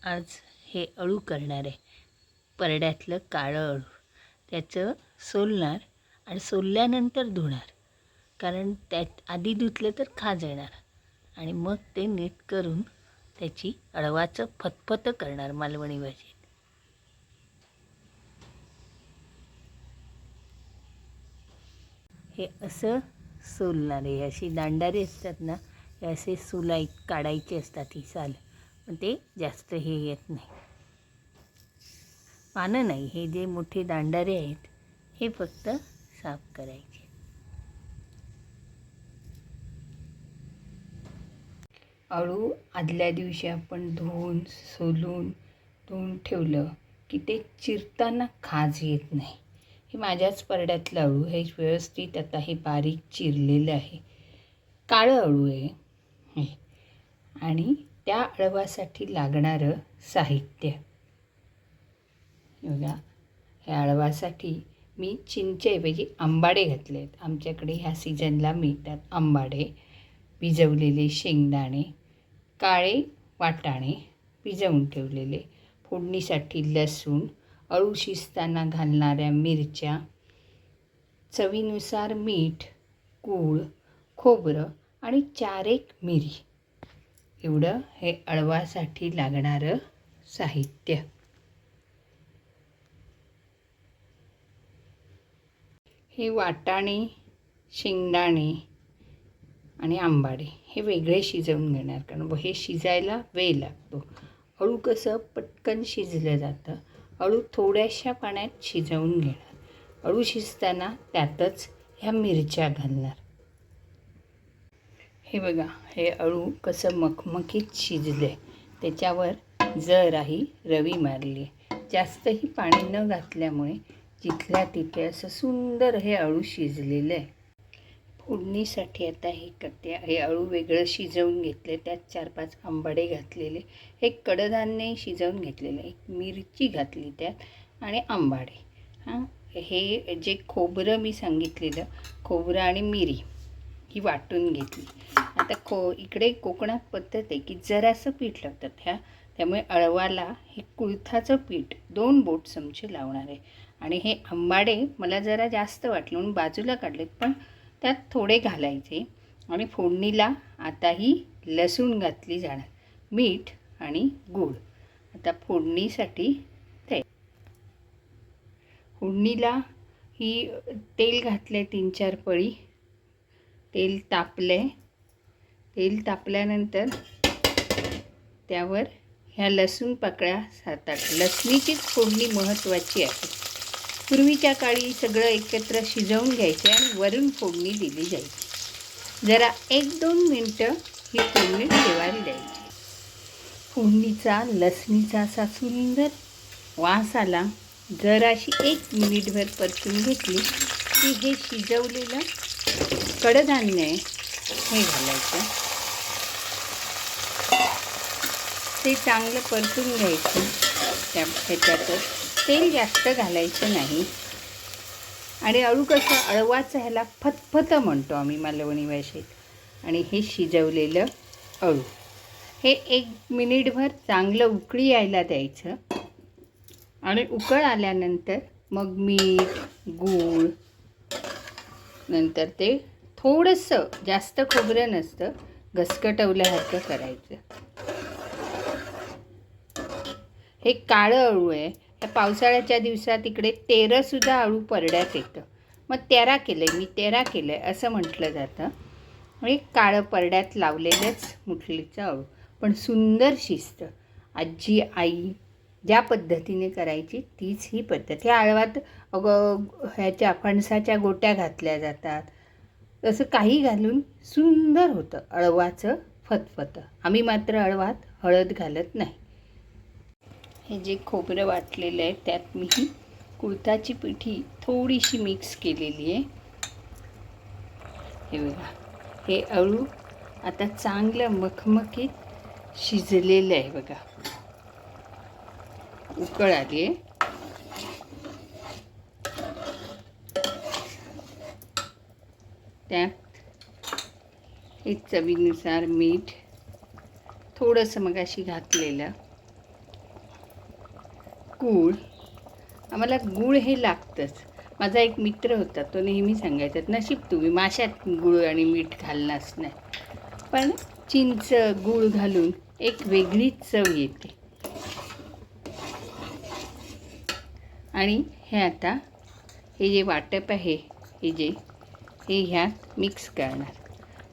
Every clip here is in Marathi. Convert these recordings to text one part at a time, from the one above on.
आज हे अळू करणार आहे. परड्यातलं काळं अळू. त्याचं सोलणार आणि सोलल्यानंतर धुणार, कारण त्यात आधी धुतलं तर खाज येणार. आणि मग ते नीट करून त्याची अळवाचं फतफतं करणार मालवणी भाजीत. हे असं सोलणार आहे. अशी दांडारी असतात ना, हे असे काढायचे असतात ही साल. पण ते जास्त हे येत नाही, पानं नाही. हे जे मोठे दांडारे आहेत हे फक्त साफ करायचे. अळू आदल्या दिवशी आपण धुवून ठेवलं की ते चिरताना खाज येत नाही. हे माझ्याच परड्यातलं अळू हे व्यवस्थित आता हे बारीक चिरलेलं आहे. काळं अळू आहे हे. आणि त्या अळवासाठी लागणारं साहित्य बघा. ह्या अळवासाठी मी चिंचेऐवजी आंबाडे घातले आहेत. आमच्याकडे ह्या सीझनला मिळतात आंबाडे. भिजवलेले शेंगदाणे, काळे वाटाणे भिजवून ठेवलेले, फोडणीसाठी लसूण, अळू शिजताना घालणाऱ्या मिरच्या, चवीनुसार मीठ, गूळ, खोबरं आणि 4-1 मिरी, एवढं हे अळवासाठी लागणारं साहित्य. हे वाटाणे, शेंगदाणे आणि आंबाडे हे वेगळे शिजवून घेणार, कारण हे शिजायला वेळ लागतो. अळू कसं पटकन शिजलं जातं. अळू थोड्याशा पाण्यात शिजवून घेणार. अळू शिजताना त्यातच ह्या मिरच्या घालणार. हे बघा, हे अळू कसं मखमखीत शिजले. त्याच्यावर जराही रवी मारली. जास्तही पाणी न घातल्यामुळे जिथल्या तिथे असं सुंदर हे अळू शिजलेलं आहे. फोडणीसाठी आता हे करते. हे अळू वेगळं शिजवून घेतले, त्यात 4-5 आंबाडे घातलेले, एक कडधान्य शिजवून घेतलेलं, एक मिरची घातली त्यात आणि आंबाडे. हे जे खोबरं मी सांगितलेलं, खोबरं आणि मिरी ही वाटून घेतली. आता इकडे कोकणात पद्धत आहे की जरासं पीठ लावतात त्यामुळे अळवाला हे कुळथाचं पीठ 2 बोट चमचे लावणार आहे. आणि हे आंबाडे मला जरा जास्त वाटले म्हणून बाजूला काढलेत, पण त्यात थोडे घालायचे. आणि फोडणीला आता ही लसूण घातली जाणार, मीठ आणि गूळ. आता फोडणीसाठी फोडणीला ही तेल घातले 3-4 पळी. तेल तापल्यानंतर त्यावर ह्या लसूण पाकळ्या 7-8. लसणीचीच फोडणी महत्त्वाची आहे. पूर्वीच्या काळी सगळं एकत्र शिजवून घ्यायचे आणि वरून फोडणी दिली जायची. जरा 1-2 मिनटं ही फोडणी ठेवायला द्यायची. फोडणीचा लसणीचा असा सुंदर वास आला. जराशी 1 मिनिटभर परतून घेतली की हे शिजवलेलं कडधान्य आहे हे घालायचं. ते चांगलं परतून घ्यायचं. ह्याच्यातच तेल जास्त घालायचं नाही. आणि अळू कसं अळवाचं ह्याला फतफतं म्हणतो आम्ही मालवणी भाषेत. आणि हे शिजवलेलं अळू हे 1 मिनिटभर चांगलं उकळी यायला द्यायचं. आणि उकळ आल्यानंतर मग मीठ, गूळ, नंतर ते थोडंसं, जास्त खोबरं नसतं, घसकटवल्यासारखं करायचं. हे काळं अळू आहे. या पावसाळ्याच्या दिवसात इकडे तेरंसुद्धा अळू परड्यात येतं. मग तेरा केलं आहे असं म्हटलं जातं. हे काळं परड्यात लावलेलंच मुठलीचं अळू, पण सुंदर शिजतं. आजी आई ज्या पद्धतीने करायची तीच ही पद्धत. ह्या अळवात ह्याच्या फणसाच्या गोट्या घातल्या जातात. तसं काही घालून सुंदर होतं अळवाचं फतफतं. आम्ही मात्र अळवात हळद घालत नाही. हे जे खोबरं वाटलेलं आहे त्यात मी ही कुळथाची पिठी थोडीशी मिक्स केलेली आहे. हे बघा, हे अळू आता चांगलं मखमखीत शिजलेलं आहे बघा. उकळ आली आहे. त्यात हे चवीनुसार मीठ, थोडंसं मगाशी घातलेलं गूळ. आम्हाला गूळ हे लागतंच. माझा एक मित्र होता, तो नेहमी सांगायचा, नशीब तुम्ही माशात गूळ आणि मीठ घालणारच नाही. पण चिंच गूळ घालून एक वेगळीच चव येते. आणि हे आता हे जे वाटप आहे हे ह्यात मिक्स करणार.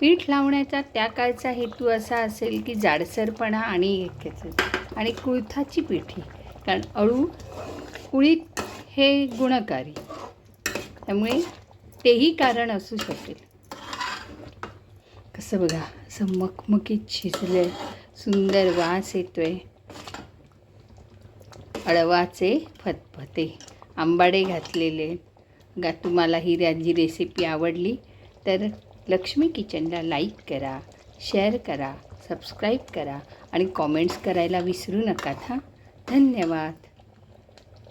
पीठ लावण्याचा त्या काळचा हेतू असा असेल की जाडसरपणा आणि कुळथाची पिठी, कारण कुळीत हे गुणकारी, त्यामुळे तेही कारण असू शकेल. कसं बघा, असं मखमखीत शिजलं आहे, सुंदर वास येतोय. अळवाचे फतफते आंबाडे घातलेले. तुम्हाला ही रेसिपी आवडली तर लक्ष्मी किचनला लाईक करा, शेअर करा, सबस्क्राईब करा आणि कॉमेंट्स करायला विसरू नका. धन्यवाद.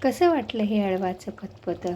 कसं वाटलं हे अळवाचं फतफतं?